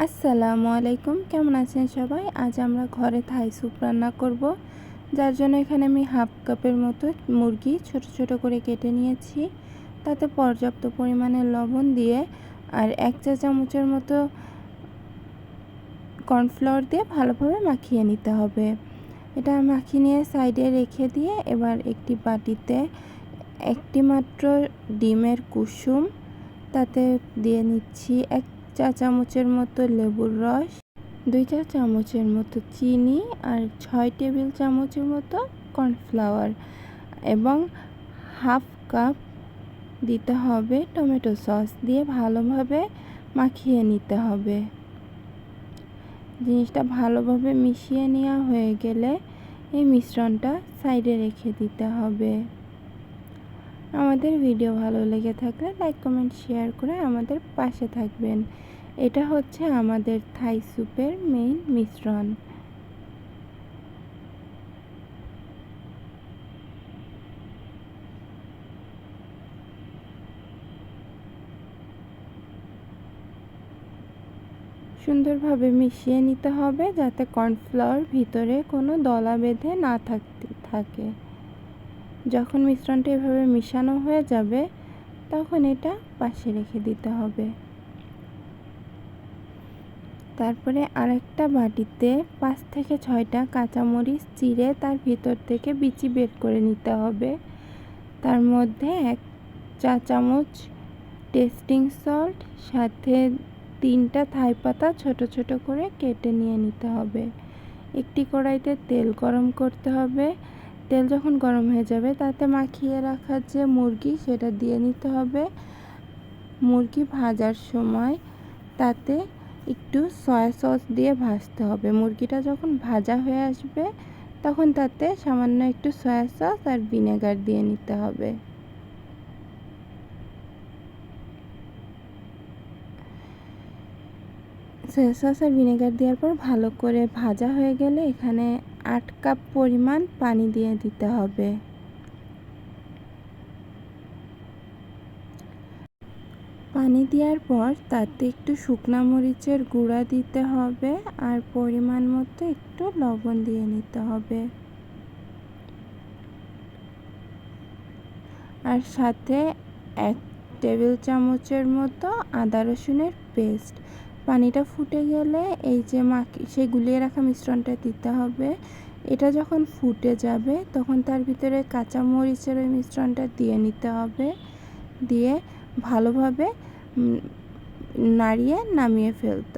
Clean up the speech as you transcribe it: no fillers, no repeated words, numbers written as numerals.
আসসালামু আলাইকুম, কেমন আছেন সবাই? আজ আমরা ঘরে থাই স্যুপ রান্না করব। যার জন্য এখানে আমি হাফ কাপের মতো মুরগি ছোট ছোট করে কেটে নিয়েছি। তাতে পর্যাপ্ত পরিমাণে লবণ দিয়ে আর 1 চা চামচের মতো কর্নফ্লাওয়ার দিয়ে ভালোভাবে মাখিয়ে নিতে হবে। এটা মাখিয়ে নিয়ে সাইডে রেখে দিয়ে এবার একটি বাটিতে একটি মাত্র ডিমের কুসুম, তাতে দিয়ে নিচ্ছি 1 চা চামচের মতো লেবুর রস, 2 চা চামচের মতো চিনি আর 6 টেবিল চামচের মতো কর্নফ্লাওয়ার এবং হাফ কাপ দিতে হবে টমেটো সস দিয়ে ভালোভাবে মাখিয়ে নিতে হবে। জিনিসটা ভালোভাবে মিশিয়ে নেওয়া হয়ে গেলে এই মিশ্রণটা সাইডে রেখে দিতে হবে। আমাদের ভিডিও ভালো লেগে থাকলে লাইক কমেন্ট শেয়ার করে আমাদের পাশে থাকবেন। এটা হচ্ছে আমাদের থাই স্যুপের মেইন মিশ্রণ। সুন্দরভাবে মিশিয়ে নিতে হবে যাতে কর্নফ্লাওয়ার ভিতরে কোনো দলা বেঁধে না থাকে। যখন মিশ্রণটা এভাবে মিশানো হয়ে যাবে তখন এটা পাশে রেখে দিতে হবে। তারপরে আরেকটা বাটিতে 5 থেকে 6টা কাঁচামরিচ চিড়ে তার ভিতর থেকে বিচি বের করে নিতে হবে। তার মধ্যে 1 চা চামচ টেস্টিং সল্ট, সাথে 3টা থাই পাতা ছোট ছোট করে কেটে নিয়ে নিতে হবে। একটি কড়াইতে তেল গরম করতে হবে। তেল যখন গরম হয়ে যাবে তাতে মাখিয়ে রাখা যে মুরগি সেটা দিয়ে নিতে হবে। মুরগি ভাজার সময় তাতে একটু সয়া সস দিয়ে ভাজতে হবে। মুরগিটা যখন ভাজা হয়ে আসবে তখন তাতে সামান্য একটু সয়া সস আর ভিনেগার দিয়ে নিতে হবে। সয়া সস আর ভিনেগার দেওয়ার পর ভালো করে ভাজা হয়ে গেলে এখানে 8 কাপ পরিমাণ পানি দিয়ে দিতে হবে। পানি দেওয়ার পর তাতে একটু শুকনা মরিচের গুঁড়া দিতে হবে আর পরিমাণ মতো একটু লবণ দিয়ে নিতে হবে। আর সাথে 1 টেবিল চামচের মতো আদা রসুনের পেস্ট। পানিটা ফুটে গেলে এই যে সেই গুলিয়ে রাখা মিশ্রণটা দিতে হবে। এটা যখন ফুটে যাবে তখন তার ভিতরে কাঁচা মরিচের ওই মিশ্রণটা দিয়ে নিতে হবে। দিয়ে ভালোভাবে নাড়িয়ে নামিয়ে ফেলতে